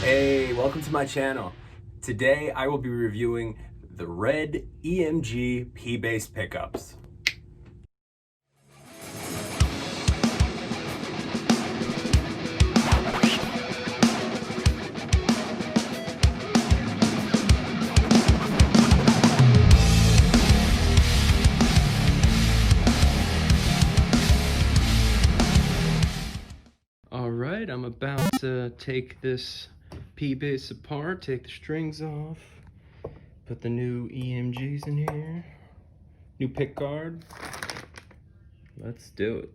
Hey, welcome to my channel. Today I will be reviewing the Red EMG P-Bass pickups. Alright, I'm about to take this P-Bass apart, take the strings off, put the new EMGs in here, new pick guard. Let's do it.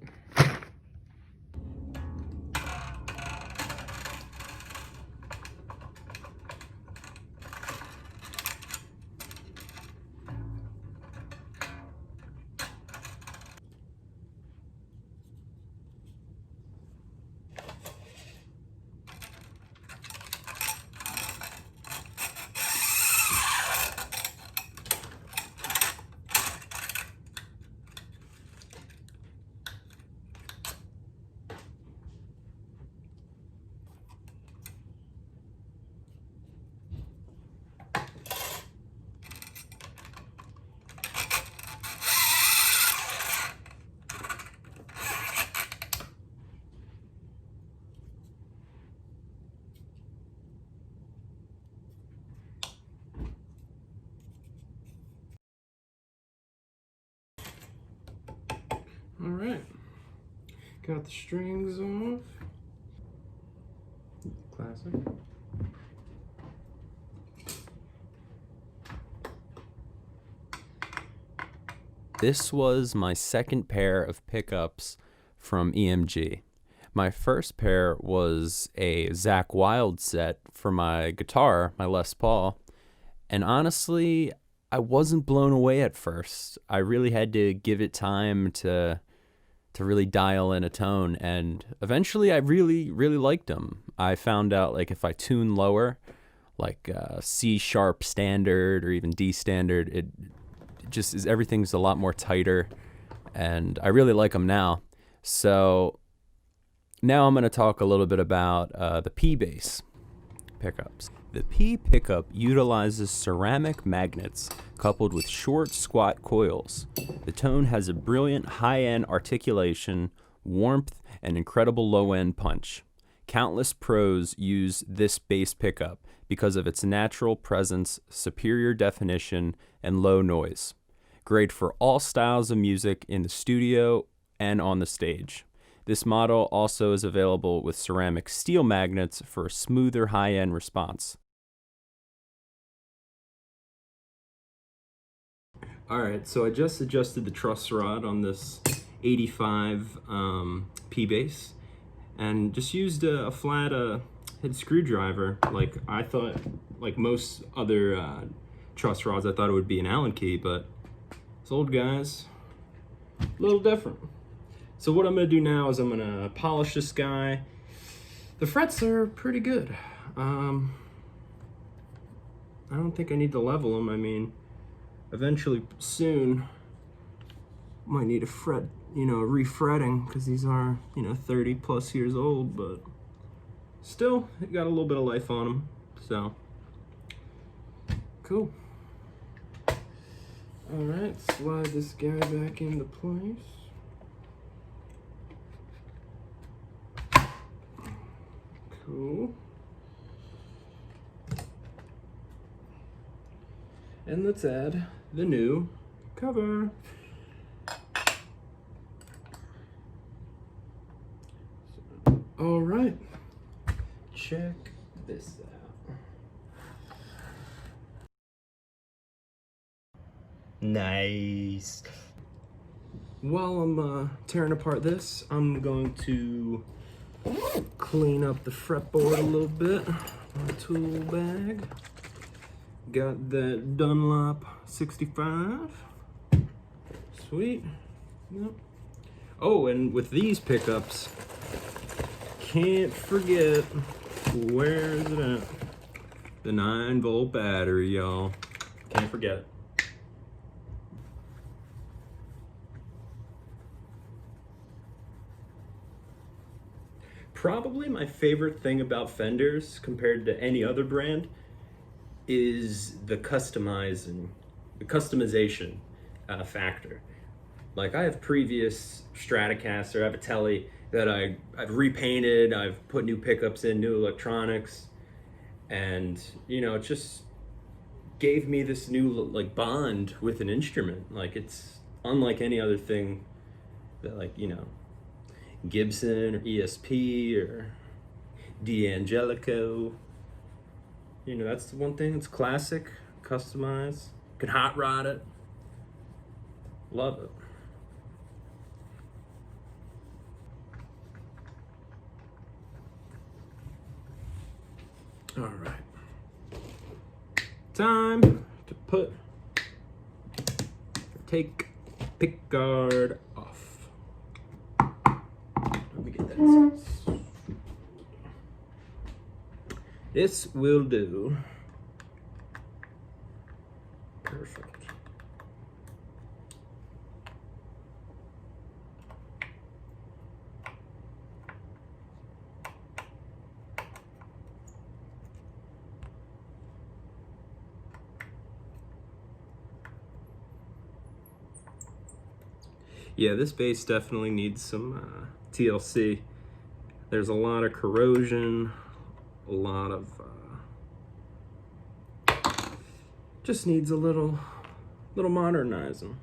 Alright, got the strings off. Classic. This was my second pair of pickups from EMG. My first pair was a Zakk Wylde set for my guitar, my Les Paul, and honestly, I wasn't blown away at first. I really had to give it time to really dial in a tone, and eventually I really liked them. I found out like if I tune lower, like C sharp standard or even D standard, it just is, everything's a lot more tighter, and I really like them now. So now I'm going to talk a little bit about the P-Bass pickups. The P pickup utilizes ceramic magnets coupled with short, squat coils. The tone has a brilliant high-end articulation, warmth, and incredible low-end punch. Countless pros use this bass pickup because of its natural presence, superior definition, and low noise. Great for all styles of music in the studio and on the stage. This model also is available with ceramic steel magnets for a smoother high-end response. Alright, so I just adjusted the truss rod on this 85 P-Bass and just used a flat head screwdriver. Like I thought, like most other truss rods, I thought it would be an Allen key, but this old guy's a little different. So what I'm going to do now is I'm going to polish this guy. The frets are pretty good. I don't think I need to level them. I mean, eventually soon might need a fret, refretting, because these are, 30 plus years old, but still it got a little bit of life on them. So cool. All right, slide this guy back into place. Cool. And let's add the new cover. All right, check this out. Nice. While I'm tearing apart this, I'm going to clean up the fretboard a little bit. My tool bag. Got that Dunlop 65. Sweet. Yep. Oh, and with these pickups, can't forget, where is it at? The 9-volt battery, y'all. Can't forget it. Probably my favorite thing about Fenders compared to any other brand is the customization factor. Like I have previous Stratocaster, I have a Tele that I've repainted, I've put new pickups in, new electronics, and you know, it just gave me this new like bond with an instrument. Like it's unlike any other thing that, like, you know, Gibson or ESP or D'Angelico. You know, that's the one thing. It's classic, customized. Can hot rod it. Love it. All right. Time to take pick guard off. Let me get that inside. This will do. Perfect. Yeah, this bass definitely needs some TLC. There's a lot of corrosion, a lot of just needs a little modernizing.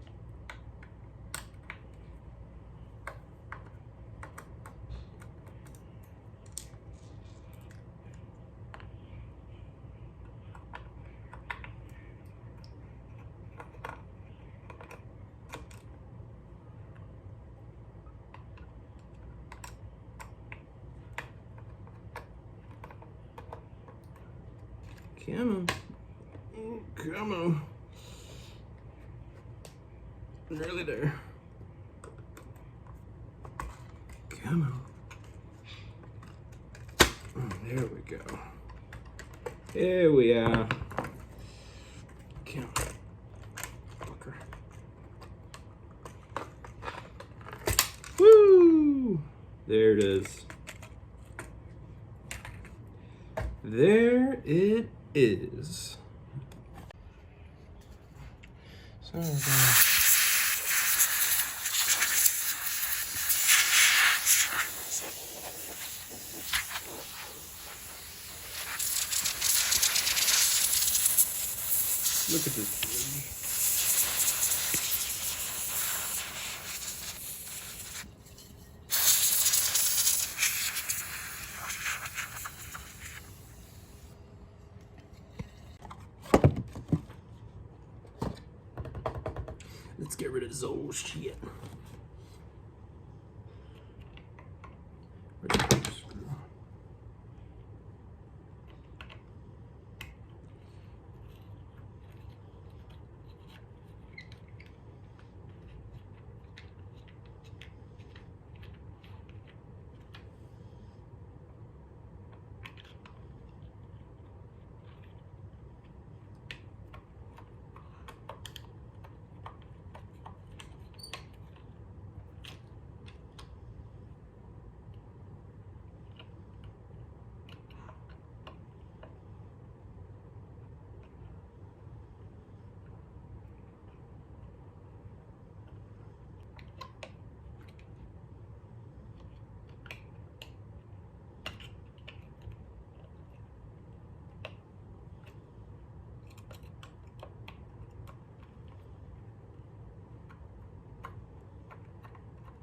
Come on. Come on. Nearly there. Come on. There we go. Here we are. Come on. Fucker. Woo! There it is. There it is. So look at this. Let's get rid of this old shit.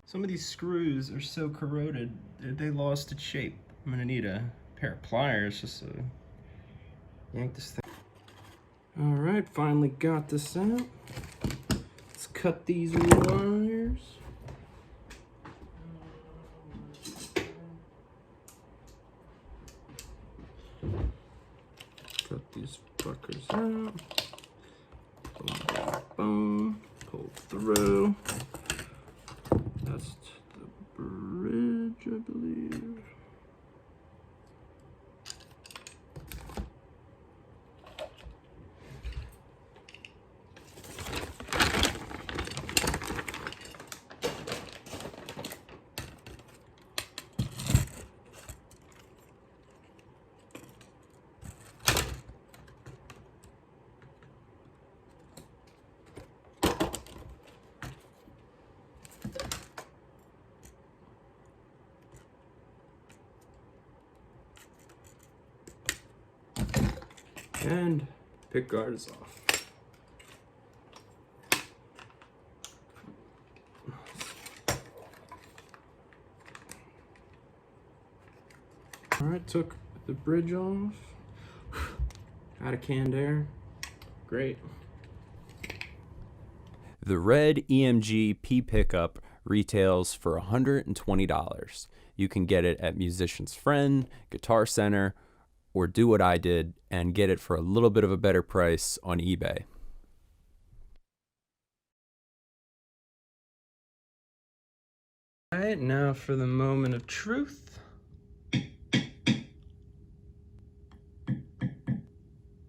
Some of these screws are so corroded, they lost its shape. I'm gonna need a pair of pliers just to yank this thing. All right, finally got this out. Let's cut these wires. Cut these fuckers out. Boom, boom, pull through. That's the bridge, I believe. And pick guard is off. Alright, took the bridge off. Out of canned air. Great. The red EMG P pickup retails for $120. You can get it at Musician's Friend, Guitar Center, or do what I did and get it for a little bit of a better price on eBay. Alright, now for the moment of truth.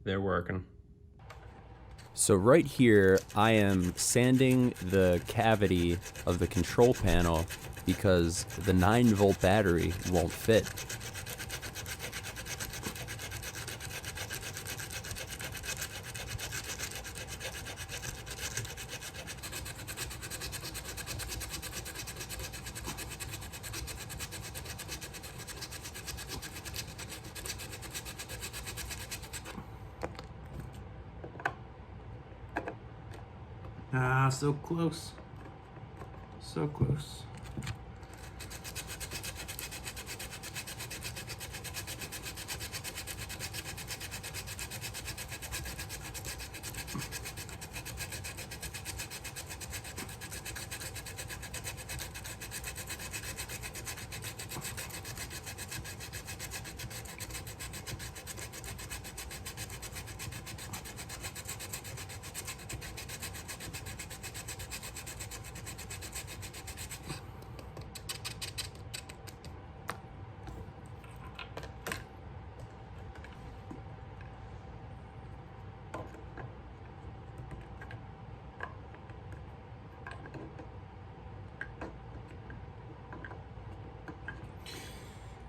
They're working. So right here, I am sanding the cavity of the control panel because the 9-volt battery won't fit. Ah, so close. So close.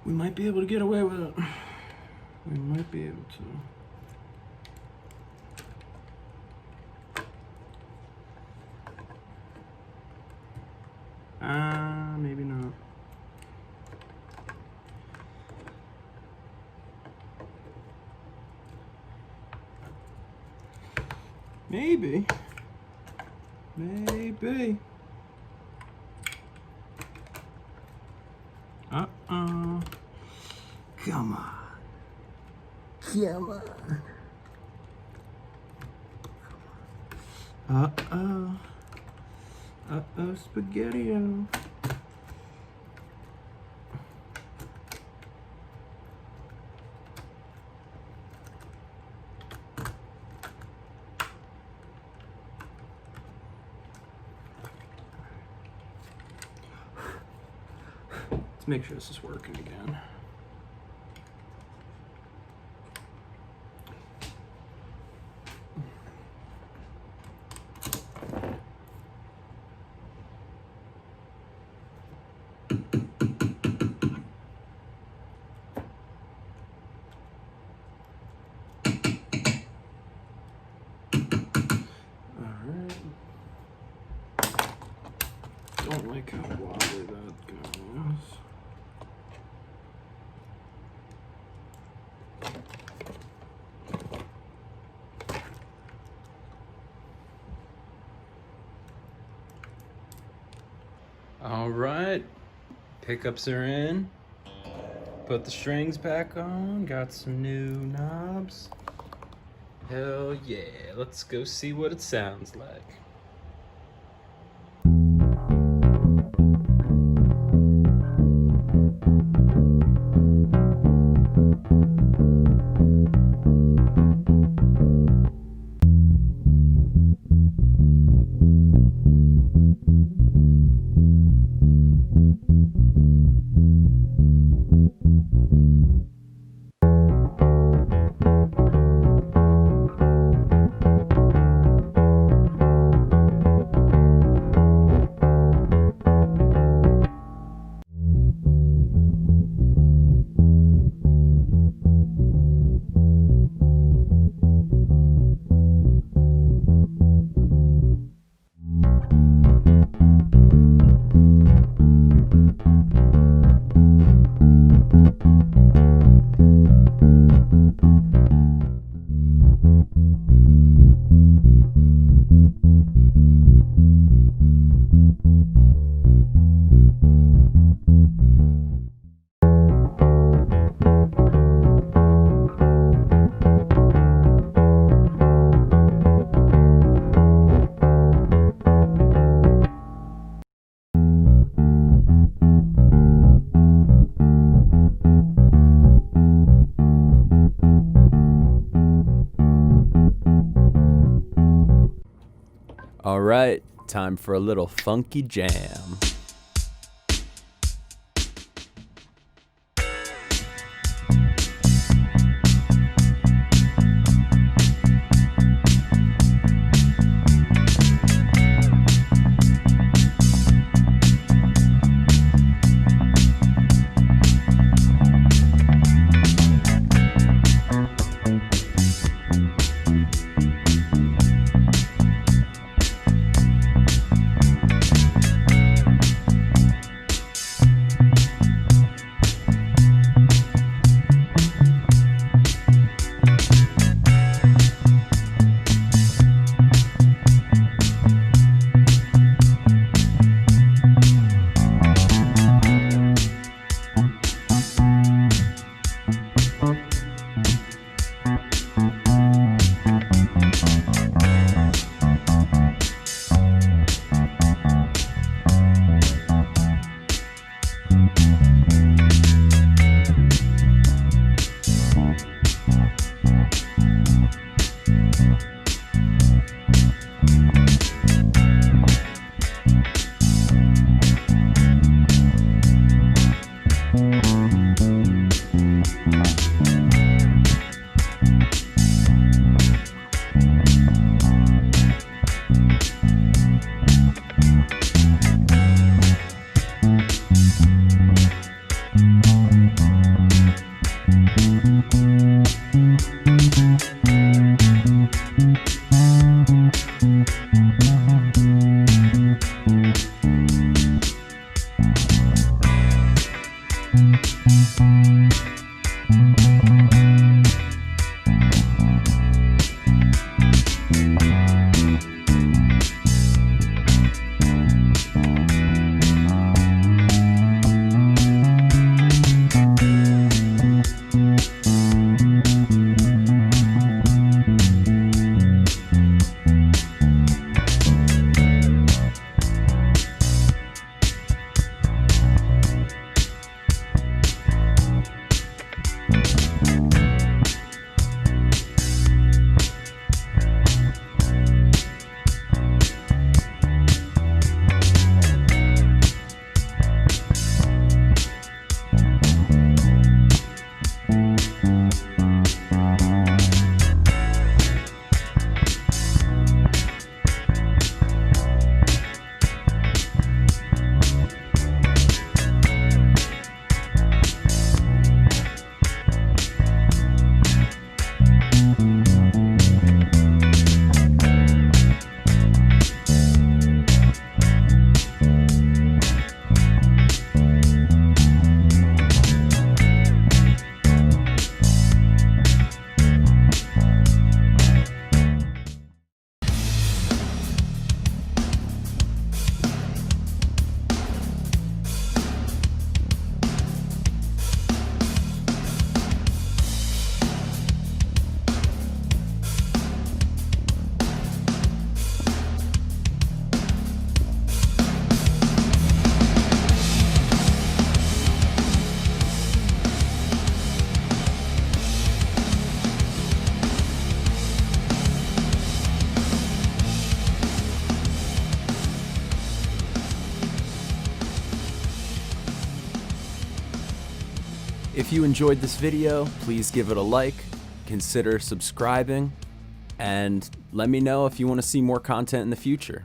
We might be able to get away with it. We might be able to. Maybe not. Maybe. Maybe. Uh-oh. Come on. Come on. Uh-oh. Uh-oh, spaghetti-o. Let's make sure this is working again. Don't like how wobbly that goes. All right, pickups are in. Put the strings back on, got some new knobs. Hell yeah, let's go see what it sounds like. All right, time for a little funky jam. If you enjoyed this video, please give it a like, consider subscribing, and let me know if you want to see more content in the future.